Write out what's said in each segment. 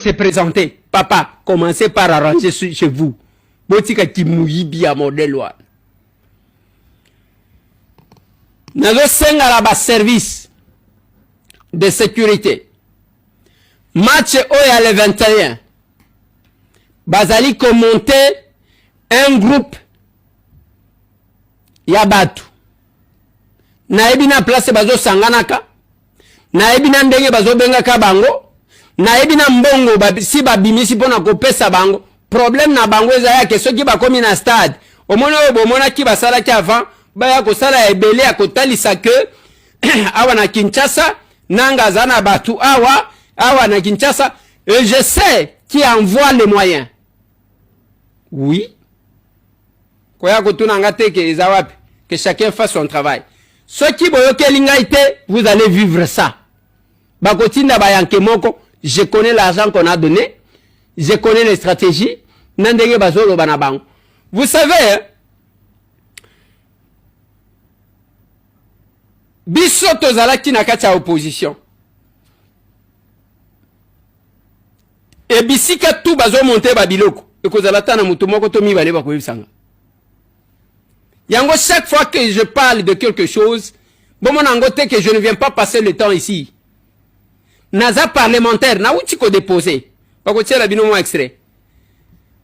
se présenter. Papa, commencez par arranger chez vous. Botika Kimouyibi à modèle. Nazo senga la service de sécurité. Match Oya le 21. Bazali commenté un groupe Yabatu. Naebina place bazo sanganaka. Naebina ndenge bazo bengaka bango. Naebina mbongo si babimisi pona kopesa bango. Problème na bango ezaya ke soki bakomi na stade. Omona bomona ki basala ki avant baya ko sala ebele akotalisa ke awa na Kinshasa nanga zana batu awa na Kinshasa et je sais qui envoie les moyens. Oui. Koya ko tunanga te ke ezawapi que chacun fasse son travail. Ceux qui boyoke lingaite, vous allez vivre ça. Bakotinda bayanke moko, je connais l'argent qu'on a donné, je connais les stratégies. Nandenge bazolo banabang. Vous savez, bisoto zalaki na kati ya opposition. Et bisika tout bazo monter babiloko. Ekozalata na mutu moko to mibale bakoyebisanga. Yango, chaque fois que je parle de quelque chose, bon mon angote que je ne viens pas passer le temps ici. Naza parlementaire, na outiko déposé. Pas que tu la binomo extrait.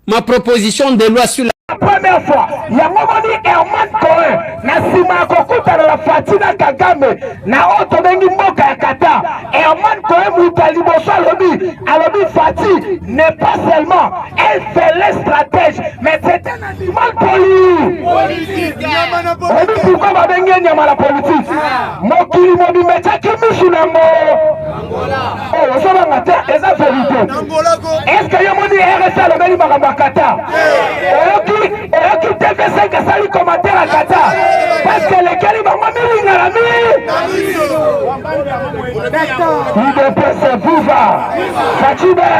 Ma proposition de loi sur la première fois, il y a un moment dit Herman Cohen, na sima kokuta na Fatina Kagame, na otobengi mboka ya Kata. Herman Cohen moutali boso alobi Fati n'est pas seulement elle fait les stratèges, mais c'est un animal politique. On dit pourquoi va bengi nyama la politique. Mokili mobi metaki mishu na mo. Oh, ça va mater, c'est la vérité. Est-ce que yamoni RSA le beli makamba Kata? Et qui TV5 a sali commentaire à Kata parce que les calibres m'ont mis la il dépêche se viva Fatibé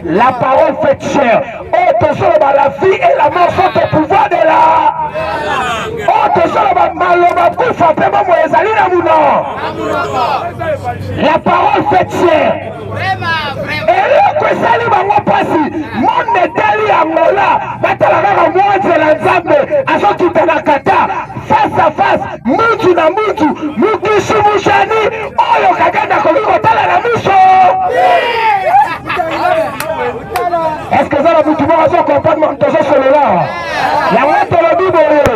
la parole fait cher. La vie et la mort sont au pouvoir de la la parole fait cher. Et là que ça lui va passer mon médaille à Mola batalaka moi de la Nzambe azoki tena Kata face à face mutu na mutu mukishi mushani oyo kagenda koliko tala na miso. Est-ce que ça la mutu mo azo comprendre tozo solola ya moto le bibole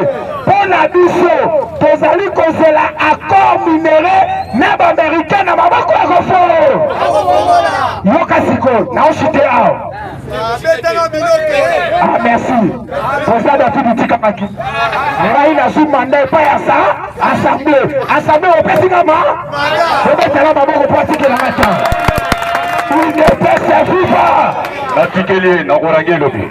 pona biso tozali kozela accord minéré na ba américain na mabako ya kofo yoka siko na oshite ao. Ah merci. Pour ça dans tout petit kamaki. Ngai na sous mandat pas ya ça assemblée au président on va là maboko pratique la matin. Il ne peut se vivre. La tikeli na korange lobi.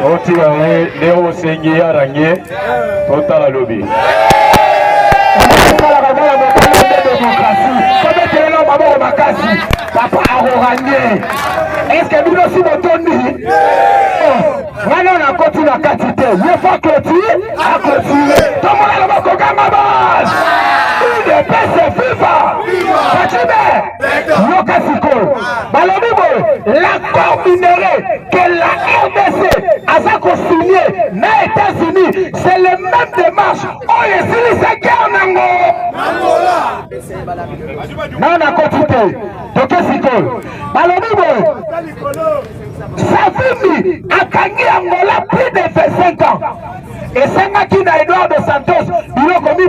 Oti wae leo sengi ya range tota la lobi. Papa arrogant. Est-ce que nous aussi nous donnons? Voilà on a continué la quantité. Il faut clôturer, à clôturer. Tout le monde a le coca ma base. Il est passé viva. Fatibé. Yokasiko. Balobibo. L'accord minéré que la RDC a signé aux États-Unis, c'est le même démarche. Oh, et si c'est guerre Nangola. Non, on a continué. Donc, c'est quoi? Balobibo. Savimi a gagné Angola plus de 25 ans. Et c'est là qui n'a Eduardo Santos, il a commis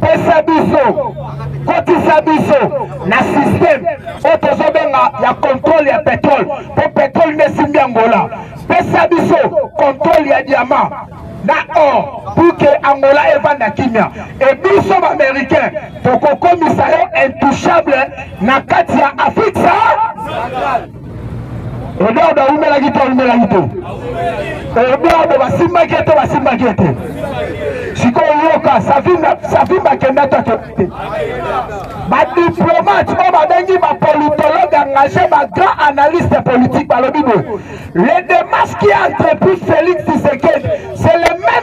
Pesabiso, Kotisabiso, na système, Otozobenga, il y a contrôle, il y a pétrole. Pour pétrole, il y a Angola. Pesabiso, contrôle, il y a diamant. Na or, pour que Angola ait vendu la kimia. Et nous sommes américains, pour qu'on commissariat intouchable, na Katia Afrique, ça. Et là, on a ouvert la guitare, on a la guitare. Et là, on va s'imaginer. Si on yoka, ça vit ma kendata. Ma diplomate, on va venir ma politologue engagé, ma grand analyste politique par le Bible. Les démarches qui a entrepris Félix Tshisekedi, c'est le même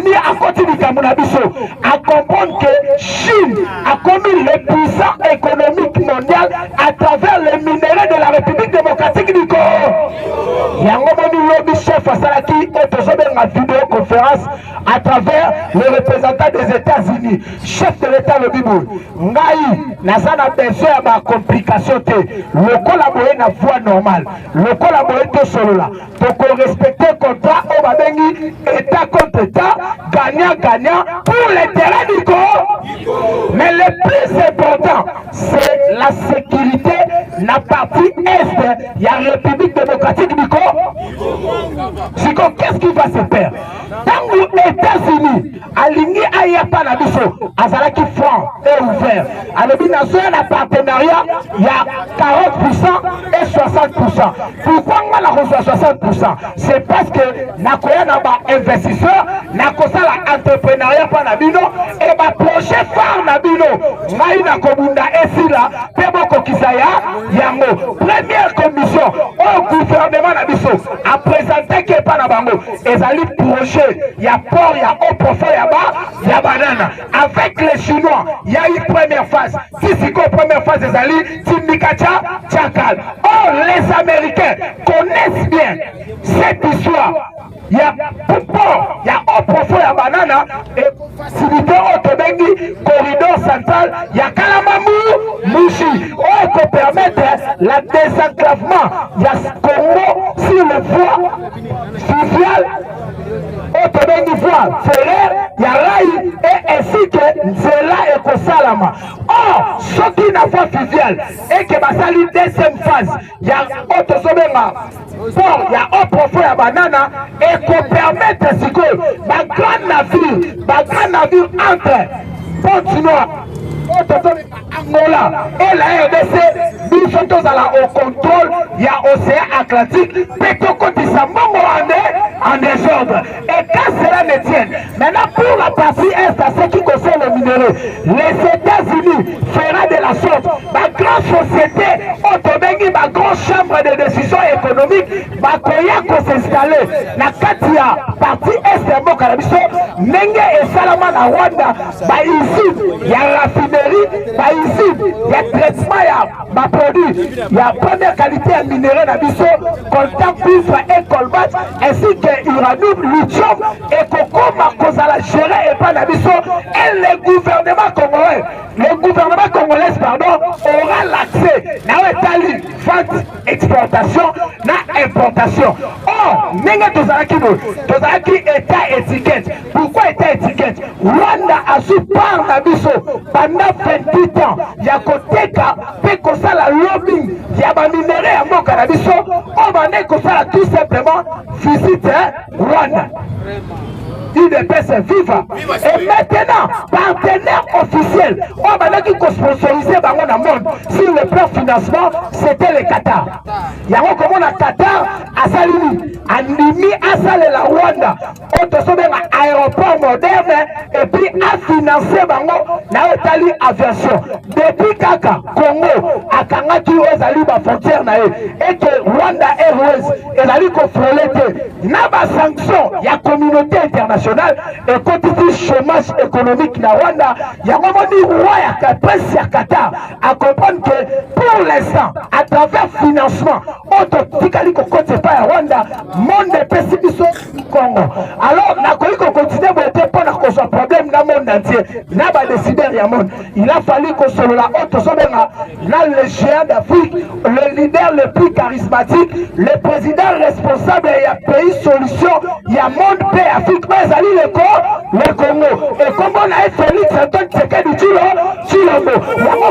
États-Unis a continué à comprendre que Chine a commis le puissant économique mondial à travers les minéraux de la République démocratique du Congo. Yangomoni lobby chef Asalaki est en vidéoconférence à travers le représentant des États-Unis, chef de l'État le Bibou. Ngai, Nazana besoin de complication. Le collaborer na voie normale. Le collaborer tout solo là. Donc on respecte le contrat au Babengi, État contre État, gagnant-gagnant pour les terrains du Congo. Mais le plus important, c'est la sécurité. La partie Est, il y a la République démocratique du Congo. Qu'est-ce qui va se faire? Dans les États-Unis, aligné à Yapanabiso, Azalaki franc et ouvert. À l'obligation d'un partenariat, il y a 40% et 60%. Pourquoi on a reçu 60%? C'est parce que Nakoya n'a pas investisseur, Nakosa la entrepreneuriat par Nabino et ma projet phare Nabino. Naïna Komunda et Sila, Pebo Kisaya, Yango. Première commission au gouvernement Nabiso a présenté que par Nabango. Et Zali projet, il y a port, il y a haut profond, il y a bas, il y a banane. Avec les Chinois, il y a une première phase. Si c'est quoi première phase des Zali, Tindikacha, Tchakal. Oh, les Américains connaissent bien cette histoire. Il y a port, il y a haut profond, il y a banane. Et facilité au Tobengi, corridor central, il y a Kalamamou, Mouchi. Oh, pour permettre le désenclavement, il y a Congo sur le voie fluvial. Otobengi voie ferrère, il y a rail et ainsi que Nzela et Kosalama. Or, ce qui n'a pas fluvial et que Basali deuxième phase, il y a Otosobenga port, il y a haut profond, il y a banana et qu'on permette ma grand navire entre Pont-Noir, Angola et la RDC, nous sommes au contrôle, il y a océan Atlantique, Pétoko Tissambo en désordre. Et quand cela ne tienne, maintenant pour la partie Est, à ce qui concerne le minerai, les États-Unis fera de la sorte, ma grande société, Otobengi, ma grande chambre de décision économique, ma koya s'installer, la Katia, partie Est de Mokarabiso, Nenge et Salama na Rwanda, ici, il y a raffinerie, ici, il y a traitement, il y a ma produit, il y a première qualité en minerai Nabiso, coltan, cuivre et colbat, ainsi que uranium, lithium et coco, Marcosala géré et pas Nabiso, et le gouvernement congolais, aura l'accès à vente, exportation, na importation. Or, Nenga Tozalaki État étiquette. Pourquoi État étiquette? Rwanda a su par Nabiso pendant 28 ans. Il y a côté Pekosa la lobbying, il y a un minerai à Moka Nabiso, on va tout simplement visiter Rwanda. UDPS viva. Et maintenant, partenaire officiel, on va dire qu'on sponsorisait dans le monde. Sur le plan financement, c'était le Qatar. Il y a comment le Qatar a salini, a mis à saler la Rwanda. On te sauve un aéroport moderne et puis a financé la Italie aviation. Depuis Kaka, Congo, à Kangaki, aux alliés à frontière et que Rwanda Airways et l'allié contrôlé, n'a pas sanction, il y a communauté internationale. Et quand il dit chômage économique na Rwanda, il y a un moment dit roi à Qatar à comprendre que pour l'instant, à travers financement, automatically qu'on compte pas à Rwanda, monde est pessimiste au Congo. Alors, on a connu qu'on continue à voter pour qu'on soit problème dans le monde entier. N'a pas décidé rien monde. Il a fallu qu'on soit là, le géant d'Afrique, le leader le plus charismatique, le président responsable, il y a pays solution, il y a monde paix Afrique. Le Congo. Et comme on a Félix Antoine Tshisekedi Tshilombo,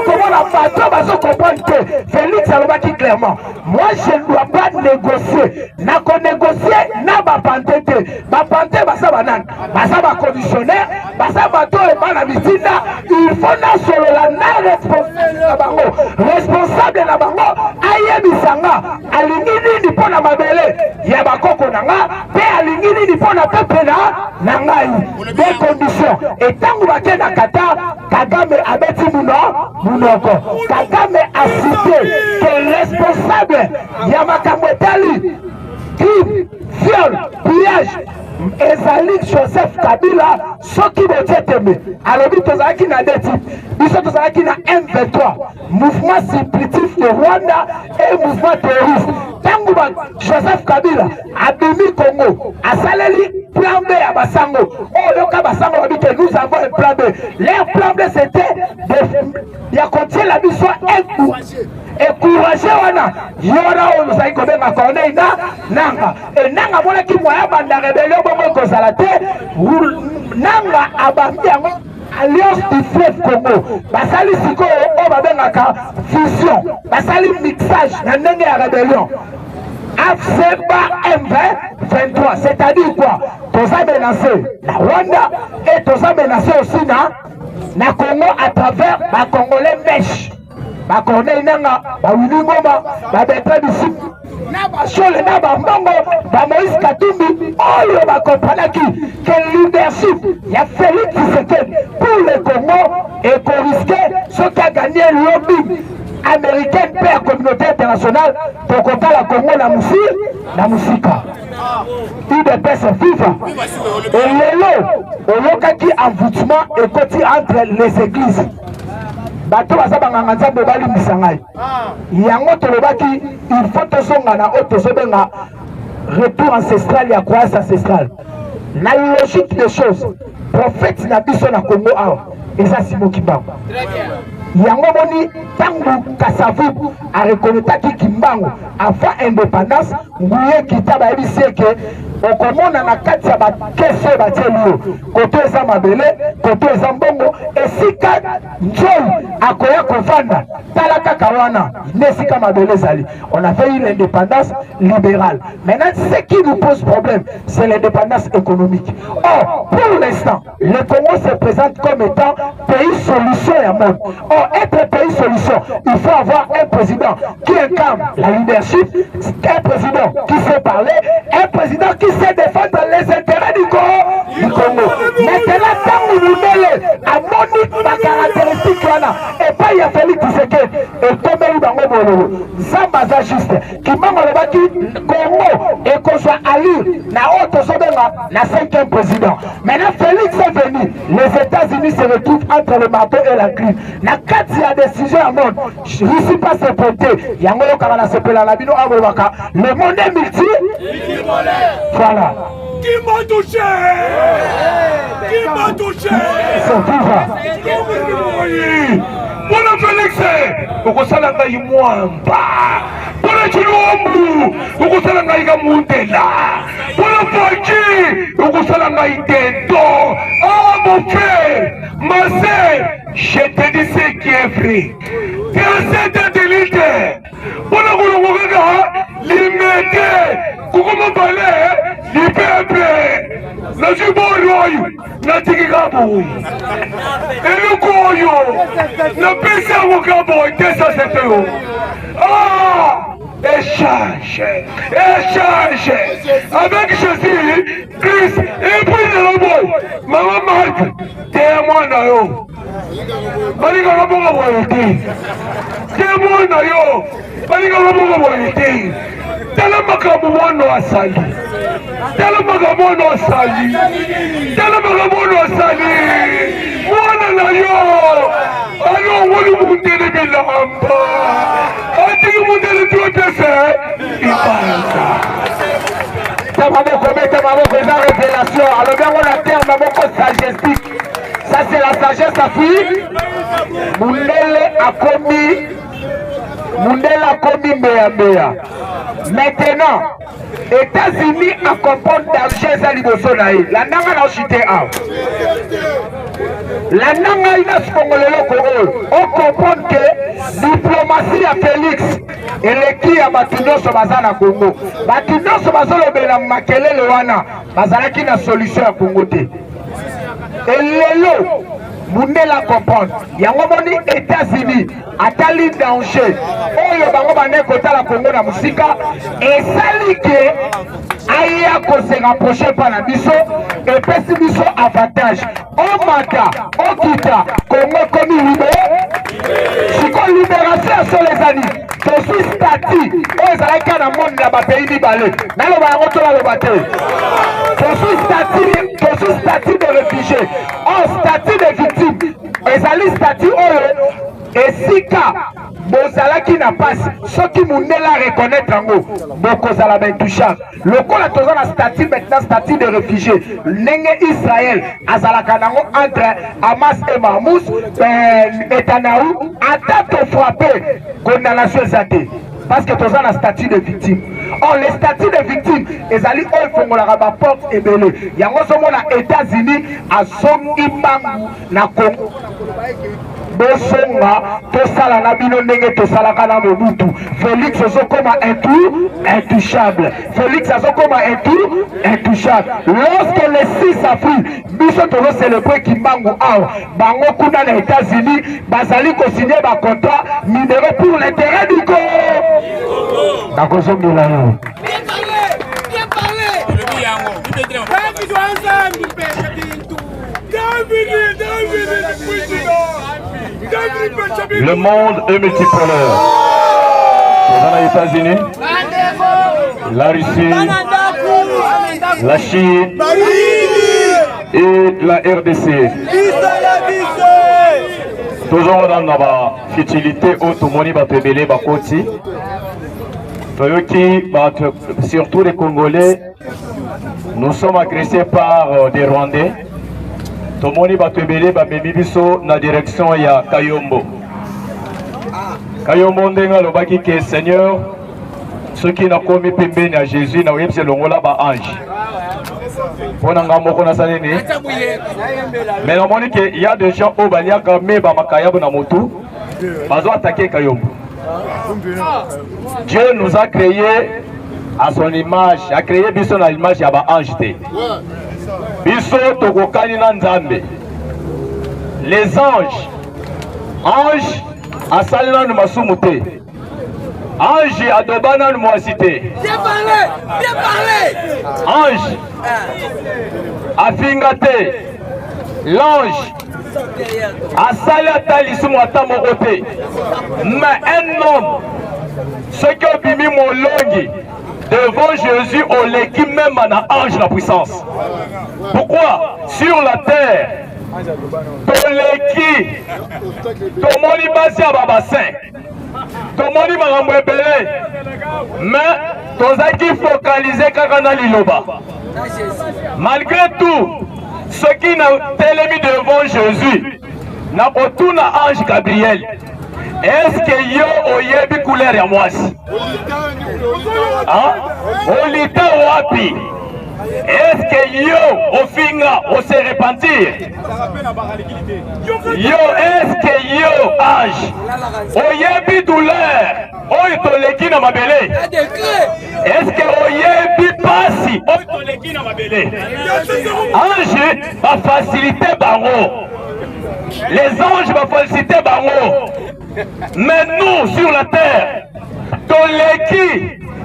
comment on a fait comprendre que Félix Alobaki clairement, moi je ne dois pas négocier. N'a qu'on négocier, n'a pas panté. Ma panté, ça va nan. Ça va conditionner, ça va tout et pas la visite. Il faut n'a solo la na responsable la bango. Responsable la bango, aye bisanga, alingini ni pona mabele, yabako nanga, pe alingini ni pona pepe Nangaï, des conditions. Et tant que na Qatar, Kagame a bêti Mounoko. Kagame a cité que le responsable Yamakamotali, qui viol, pillage. Ezali Joseph Kabila, soki boteteme. Alors, tozalaki na deti, biso tozalaki na M23, mouvement supplétif de Rwanda et mouvement terroriste. Tangu ba Joseph Kabila abimi Congo, asaleli plan B à Basango. Oh, yoka Basango dit que nous avons un plan B. Leur plan B c'était de continuer la mission encourager wana yora o nous aiko benga Corneille na nanga et nanga bona ki moya banda rebellion bongo kozala te nanga abambi yango Alliance du fleuve Congo basali sikoyo o babengaka fusion basali mixage na ndenge ya rébellion AFCEBA M23, c'est-à-dire quoi? Tous a menacé la Rwanda et tous a menacé aussi na Congo à travers la Congolais mèche. Ba Corneille Nanga, ba Willy Ngoma, ba Bertrand Bisimba, na ba Chole, na ba Mbongo, ba Moïse Katumbi, oyo ba kompanaki que leadership ya Félix Tshisekedi pour le Congo et qu'on risquait ce qu'a gagné lobby américaine paix à communauté internationale pour compter la Congo na musika. UDPS viva. Et lelo, kaki envoûtement et côté entre les églises. Bato bazabanga nzambe bali misangai. Yango tolobaki il faut tosonga na otozobenga retour ancestral ya croyance ancestrale. La logique des choses. Prophète na biso na Congo awa. Eza Simon Kimbangu. Yango boni tangu Kasavu a reconnaître Kimbangu avant indépendance nguye kitaba ebiseke okomona na kati ya bakese batelio koto eza mabele koto eza mbongo esika njoi akoya kovanda tala kaka wana nesika mabele zali. On a fait une indépendance libérale. Maintenant ce qui nous pose problème c'est l'indépendance économique. Or pour l'instant le Congo se présente comme étant pays solution à monde. Or être pays solution il faut avoir un président qui incarne la leadership, un président qui sait parler, un président qui sait défendre les intérêts du Congo. Maintenant, tant que vous mêlez à Monique, ma caractéristique là, et pas il y a Félix Tshisekedi, et comme il va me Zambaza juste, qui m'a dit Congo et qu'on soit allé, na autre sobela, na 5e président. Maintenant, Félix est venu, les États-Unis se retrouvent entre le marteau et la grille. Na 4 il y a décision à monde, je ne suis pas se porter, il y a un mot qui se pela la bino abouaka. Le monde est multi. Voilà. Qui m'a touché? Qui m'a touché? C'est Voilà Félix, ukosalanga imwamba. Voilà Chilombu, ukosalanga ikamundela. Voilà Faji, ukosalanga itendo. Ah mon frère, ma sœur, je te dis ce qui est vrai. Tu as cette intelligence. Voilà que limité, kukuma balé, lipepe. Na jiboyo, na tikikabu. Elukoyo, na pesa wakabo, tesa seteo. Ah! Échange, échange avec Jésus, Christ, et puis le boy. Maman Marc, témoin d'ailleurs. Malika Rabonga Boyeti, témoin d'ailleurs. Malika Rabonga Boyeti. Tala makabuano asali. Tala makabuano asali. Tala makabuano asali. Mwana na yo. Alo wali mundele bilamba. Ati mundele tuotese. Ibanza. Tamaboko mette maboko eza révélation. Alors bien on a terme maboko sagestique. Ça c'est la sagesse à fille. Mundele a commis Mbeya. Maintenant, États-Unis accompagnent d'argent à l'Ibosonaï. La nanga n'a chité à. La nanga ina spongolelo ko. On comprend que diplomatie à Félix et l'équipe à Batinos Bazana Congo. Batinos Bazolo Bela Makelele wana. Bazana qui na solution à Congo te. Et lelo Mundela comprendre. Yango moni États-Unis atali danger. Oyo bango bane kota la Congo na musika et salike aya ko se rapprocher par la biso et pesi biso avantage. O mata, o kita Congo komi libe. libération sur les années. Je suis stati. Oh, ils allaient qu'à un monde dans le pays libanais. Dans le baroto là le bateau. Je suis statut de réfugiés. Oh, statut de victimes. Ils allaient statut oh, et si cas. Bozala qui n'a pas ceux qui m'ont la reconnaître en haut. Bokozala ben touchant. Le col a toujours un statut maintenant statut de réfugié. N'enge Israël azala kanango entre Hamas et Mahmoud et Tanaou attaque frappé condamnation zate. Parce que tu as un statut de victime. Or, les statuts de victime, ils allaient au fond de la porte et belé. Il y a un aux États-Unis, à son imam, na Congo. Bosonga, tosala na bino ndenge tosalaka na Mobutu. Félix azokoma intouchable. Félix azokoma intouchable. Lorsque les 6 Afrique, biso tozo célébrer Kimbangu awa, bango kuna na États-Unis, bazali ko signer ba contrat minéraux pour l'intérêt du Congo. Nakozongela yo. Bien parlé. Le monde est multipolaire. Dans les États-Unis, la Russie, la Chine et la RDC. Toujours dans la futilité où tout le monde va te mêler, surtout les Congolais, nous sommes agressés par des Rwandais. Tout le monde va te mêler dans la direction de Kayombo. Kayombo ndenga lobaki que Seigneur, ceux qui n'ont commis pembeni à Jésus na yebse longola ba ange. Pona ngamoko na saleni. Mais on dit que il y a des gens au baliaka me ba makayabo na motu, bazo attaquer Kayombo. Dieu nous a créés à son image, a créé biso na image ya ba ange te. Biso tokokani na Nzambe. Les anges asalina no masumu te. Ange adobana no mwasi te. Bien parlé. Ange afinga te. L'ange asali ata lisumu ata moko te. Mais un homme, ce qui a bimi molongi devant Jésus, on l'équipe même en ange la puissance. Pourquoi? Sur la terre, ton l'équipe, ton moni basé à Babassin, ton moni maramoué belé, mais ton qui focalisé quand liloba. Malgré tout, ceux qui n'ont télémis devant Jésus, n'a pas tout ange Gabriel. Est-ce que yo oyebi couleur ya mwasi? Olita wapi? Est-ce que yo ofinga o se repentir? Yo est-ce que yo ange oyebi douleur oyo toleki na mabele? Est-ce que oyebi pasi oyo toleki na mabele? Ange va faciliter bango. Les anges vont faciliter bango. Mais nous sur la terre, toleki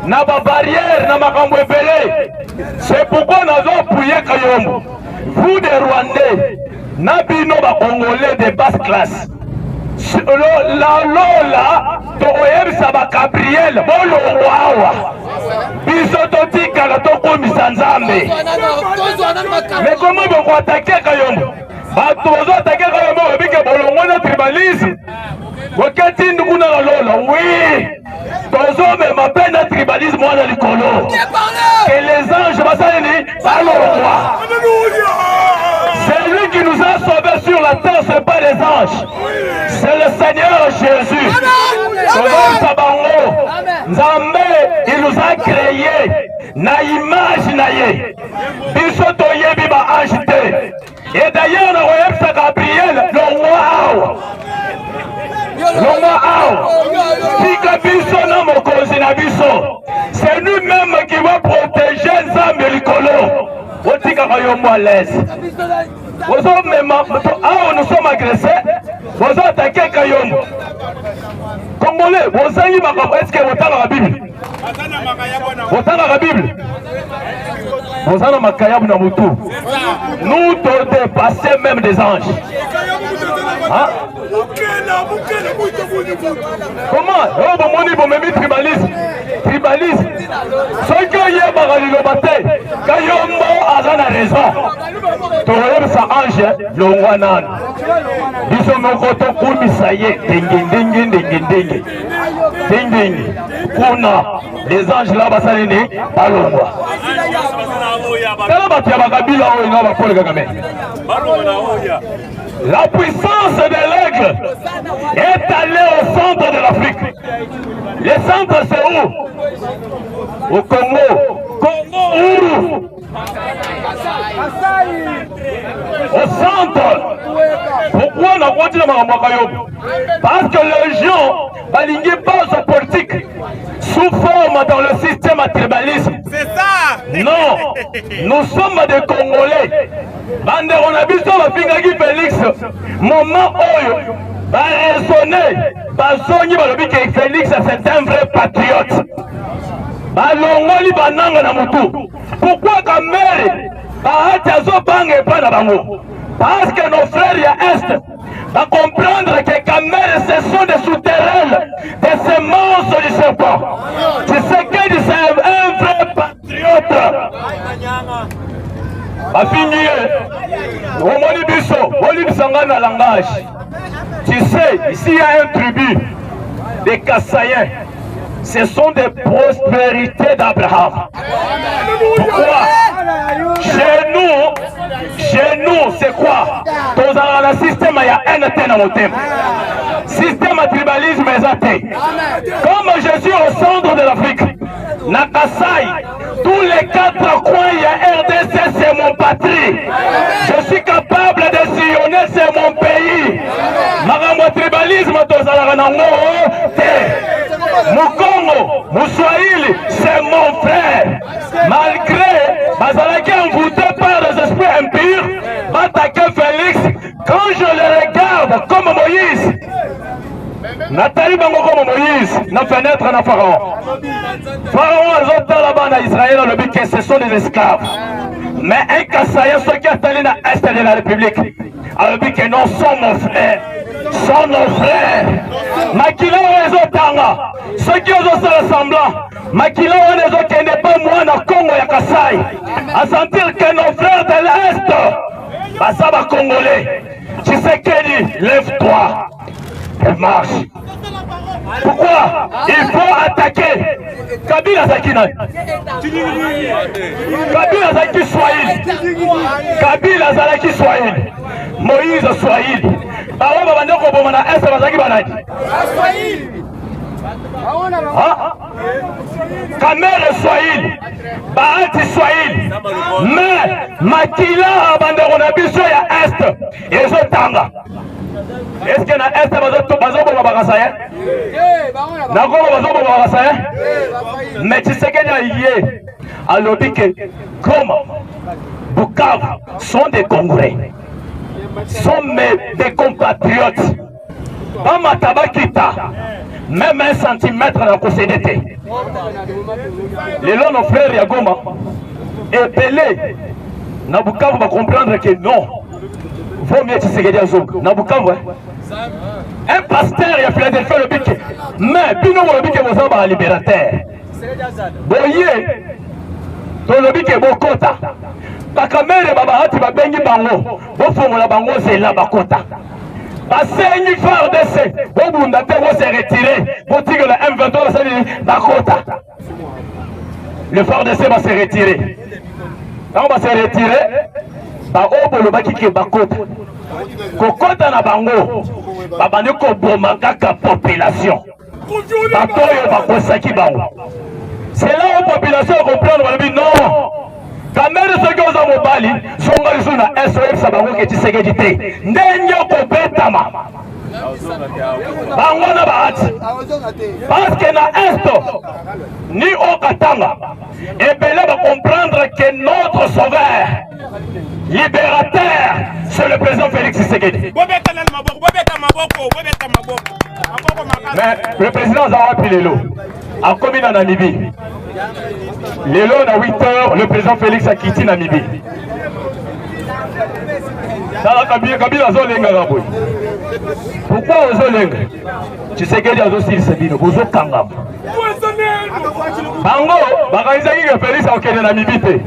na ba barrière na makambo ebele. C'est pourquoi nous avons appuyé Kayombo. Vous des Rwandais, na bino ba Congolais de basse classe. La lola to oyebisa ba Gabriel bolo wawa. Biso totika la tokomisa Nzambe. Mais comment vous attaquer Kayombo? Bato bazo attaquer Kayombo ebike bolongo na tribalisme. Wakati ndukuna lola, oui, tozo me m'appelle un tribalisme moi dans le colo. Et les anges bassalini parlent au roi. C'est lui qui nous a sauvés sur la terre, ce n'est pas les anges. C'est le Seigneur Jésus. Nzambe, il nous a créés. Na image naye. Bisoto yebi ba ange te. Et d'ailleurs, na royaume Gabriel, le roi. C'est nous-mêmes qui va protéger Nzambe likolo. Nous sommes agressés. Vous attaquez Kayombo. Congolais, vous avez est-ce que vous avez la Bible? Vous avez la Bible? Vous avez la Kayab na mutu. Nous devons dépasser même des anges. Comment? Oh, bon, mon niveau, même tribalisme. Tribalisme. Ce qui est baralilo bate, Kayombo a la raison. Torem sa ange, le wanan. Disons mon coton koumi ça y est, ding. Kuna, les anges là, basalini, palomba. La puissance de l'aigle est allée au centre de l'Afrique. Le centre c'est où? Au Congo. Congo où? Au centre. Pourquoi on a continué à parce que les gens balinguent pas aux politiques sous forme dans le système à tribalisme. C'est ça. Non, nous sommes des Congolais. Bande on a vu ça la Fingagi Félix. Moment où va raisonner, va soigner que Félix c'est un vrai patriote. Balongoli bananga na mutu. Pourquoi Kamere bahati azobanga epa na bango? Parce que nos frères ya Est va comprendre que Kamere ce sont des souterrains, des semences du serpent. Tu sais que c'est un vrai patriote. Afini, Omoni Bisso, Oli Bisangana langage. Tu sais, ici il y a un tribu des Kassaïens. Ce sont des prospérités d'Abraham. Pourquoi? Chez nous, c'est quoi? Dans le système, il y a un thème au thème. Système à tribalisme est. Comme je suis au centre de l'Afrique, Nakasai, tous les 4 coins, il y a RDC, c'est mon patrie. Je suis capable de sillonner, c'est mon pays. Marambo tribalisme, Mukongo, Moussoaïli, c'est mon frère. Malgré, Bazalaki envoûté par des esprits impurs, Batake Félix, quand je le regarde comme Moïse, Nathalie Bango comme Moïse, na fenêtre na Pharaon. Pharaon a zoté là-bas en Israël, le but que ce sont des esclaves. Mais un Kassaïen, ceux qui est allé dans l'Est de la République, a le but que non, sont mon frère. Sont nos frères. Makila Wezotanga, ceux qui ont fait semblant, Makila Wezo qui n'est pas moi dans le Congo et Kassai, à sentir que nos frères de l'Est, ça va Congolais. Tu sais qu'il dit, lève-toi, elle marche. Pourquoi? Il faut attaquer Kabila Zakina. Kabila Zaki Swahili. Kabila Zaki Swahili. Moïse Swahili. Bawa bandeko bomana ese bazaki banaki. Kamere Swahili. Bahati Swahili. Mais Makila bandeko na biso ya Est ezotanga. Est-ce que na Est bazoboma bakasaya? Nakoma bazoboma bakasaya? Mais tu sais qu'il y a hier à l'obike comme Bukavu sont des Congolais. Sont des compatriotes. Pas ma tabakita, même 1 centimètre dans la CDT. Les longs nos frères Yagoma, épelés, Nabukavu va comprendre que non. Vaut mieux Tshisekedi Azog. Nabukavu, un pasteur il a fait des faits le bique. Mais Bino le bique vous avez un libérateur. Boye, dans le bique Bokota. Bakamere babahati babengi bango bofongola bango zela bakota basenyi FARDC bobunda te bo se retirer botique la M23 ça dit bakota le FARDC va se retirer quand va se retirer ba obolo bakike bakota kokota na bango babandi ko boma kaka population batoyo bakosaki bango c'est là où population comprendre ba non Kamere ceux qui ont mobali, sont sur la SOF Sabango qui Tshisekedi te. Ndenyo kobetama. Bangona bahati. Parce que na Est, ni au Katanga, et Belé va comprendre que notre sauveur, libérateur, c'est le président Félix Tshisekedi. Mais le président Zawa Pilelo a commis en Namibie. Lélo à 8 h, le président Félix a quitté Namibie. Kabila Zolenga Raboy. Pourquoi ozolenga Tshisekedi azosilisa bino bozokangama bango bakanisaki ke Félix akokende na mibi te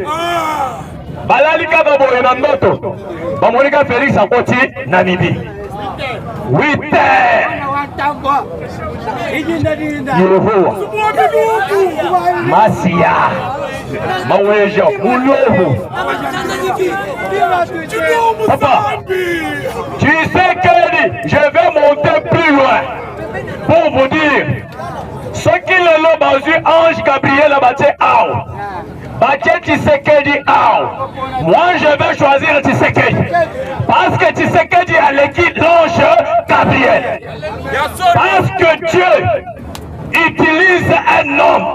balali kaka boye na ndoto bamoni ka Félix akoti na mibi 8 heures Yehowa Masia Maweja Moulobo Papa, tu sais que je vais monter plus loin pour vous dire ce qu'il est basé Ange Gabriel a battu Ao. Battu Tshisekedi Ao. Moi je vais choisir Tshisekedi. Parce que Tshisekedi a l'équipe l'ange Gabriel. Parce que Dieu utilise un homme.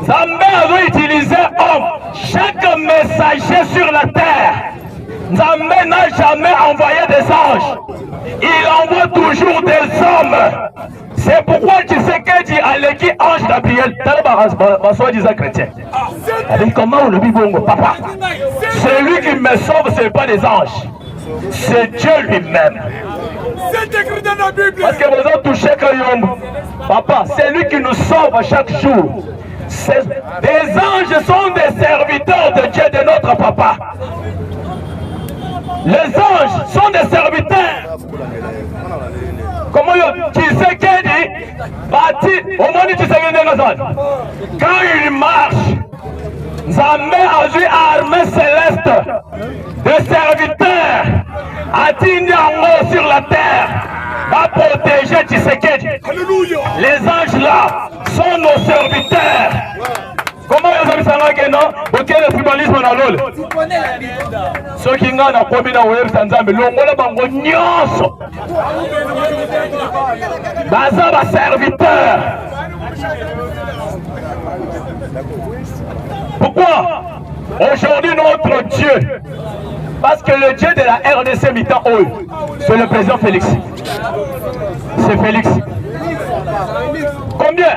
Zambé a utilisé homme. Chaque messager sur la terre, Zambé n'a jamais envoyé des anges. Il envoie toujours des hommes. C'est pourquoi Tshisekedi a l'équipe ange Gabriel. Soi-disant chrétien. Comment le bibongo, papa? Celui qui me sauve, ce n'est pas des anges. C'est Dieu lui-même. C'est écrit dans la Bible. Parce que vous avez touché Kayom. Papa, c'est lui qui nous sauve chaque jour. Des anges sont des serviteurs de Dieu, de notre papa. Les anges sont des serviteurs. Comment Tshisekedi bâtit au monde Tshisekedi quand il marche, Zambé a vu armée céleste de serviteurs atteignant sur la terre va protéger Tshisekedi. Les anges là sont nos serviteurs. Comment ils ont dit non? Ok, le tribalisme dans l'eau. Ceux qui ont un problème dans le web, c'est un peu long. Baza va serviteur. Pourquoi? Aujourd'hui, notre Dieu, parce que le Dieu de la RDC mi-temps, c'est le président Félix. C'est Félix. Combien?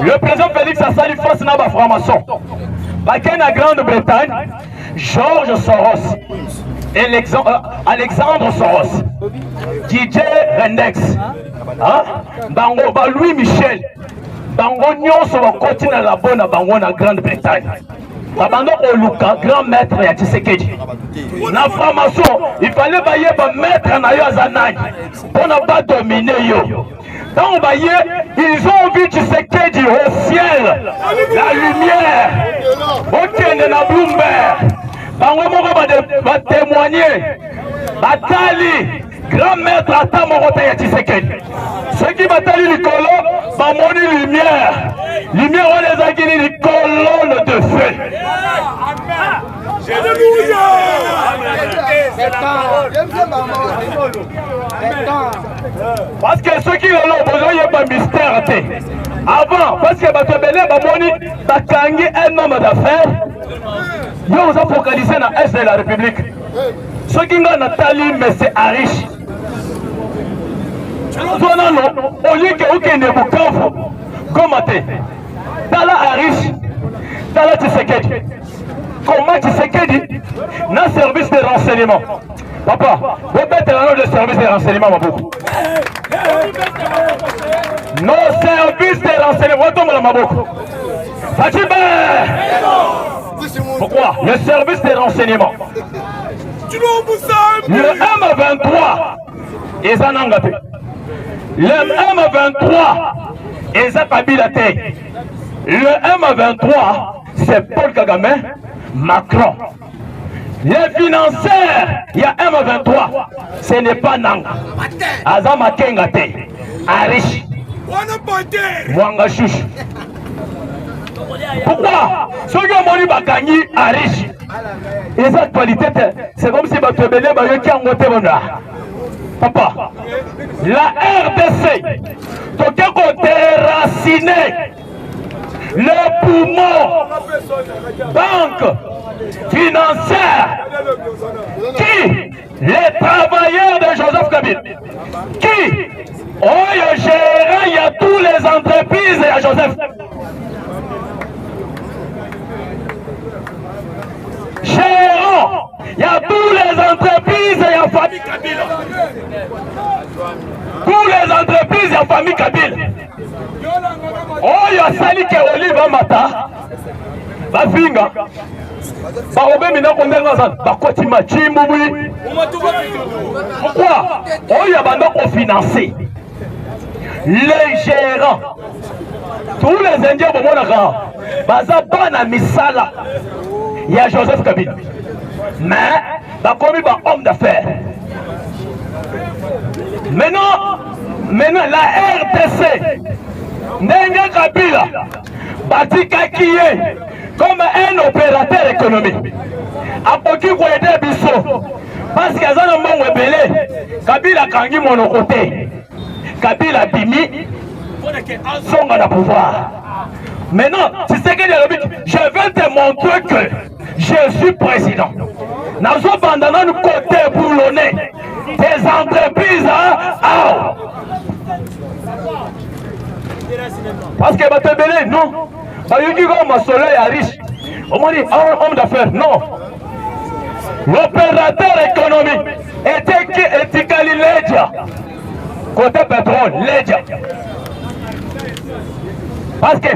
Le président Félix a sali face à la franc-maçon. La Grande-Bretagne, George Soros et Alexandre Soros, DJ Rendex, Bango, Louis Michel, Bango Nyonso va continuer la bonne à Bango na Grande-Bretagne. Babando Oluka, grand maître ya Tshisekedi. Na franc-maçon, il fallait bailler ba maître na yo azanani pour ne pas dominer yo. Quand on voyait, ils ont vu Tshisekedi au ciel, la lumière. Ok, on est dans Bloomberg. On va témoigner. Batali, grand maître Ata Morote ya Tshisekedi. Ceux qui batali les colons, va moni lumière. Lumière, on les a guéris les colonnes de feu. Parce que ceux qui ont besoin, il n'y a pas de mystère. Avant, parce que Batobele, Bamoni, Bakangi, un homme d'affaires, nous avons focalisé dans l'Est de la République. Ceux qui ont Nathalie, mais c'est Arish. Au lieu que vous ayez des boucans, comment tu es? Tala Arish, Tala Tshisekedi. Comment Tshisekedi n'a service de renseignement? Papa, vous mettez le service de renseignement, ma beaucoup. Nos services de renseignement, vous tombez ma beaucoup. Pourquoi? Le service de renseignement. Le M23, ils en ont gâté. Le M23, ils ont Kabila Tay. Le M23, c'est Paul Kagame, Macron. Les financeurs, il y a M23, ce n'est pas Nanga. Azama Kengate, Arish, Mwanga Chouch. Pourquoi? Ceux qui ont moni Bakani, Arish, les actualités, c'est comme si Batobele Bayoki en Motemona. Papa, la RDC, tout est côté raciné. Le poumon, banque, financière, qui, les travailleurs de Joseph Kabila, qui, ont géré, il y a toutes les entreprises et à Joseph. Gérant, il y a toutes les entreprises et à famille Kabila. entreprise ya famille Kabila oyo asali ke Olive Amata bafinga baobe minako ndenge aza bakoti machimbu bwi pourquoi oyo abanda kofinancer les gérants tous les indiens bomonaka baza bana misala ya Joseph Kabila mais bakomi ba homme d'affaires. Maintenant la RDC ndenge Kabila batikaki ye comme un opérateur économique akoki koyede biso parce que aza na mbongo ebele Kabila kangi monoko te Kabila bimi songa na pouvoir. Maintenant Tshisekedi alobi je vais te montrer que je suis président. Nazo bandana nu côté boulonné des entreprises parce que batebele non bayoki comme soleil à riche on dit homme d'affaires non. L'opérateur économique était qui Etikali Ledja côté pétrole Ledja parce que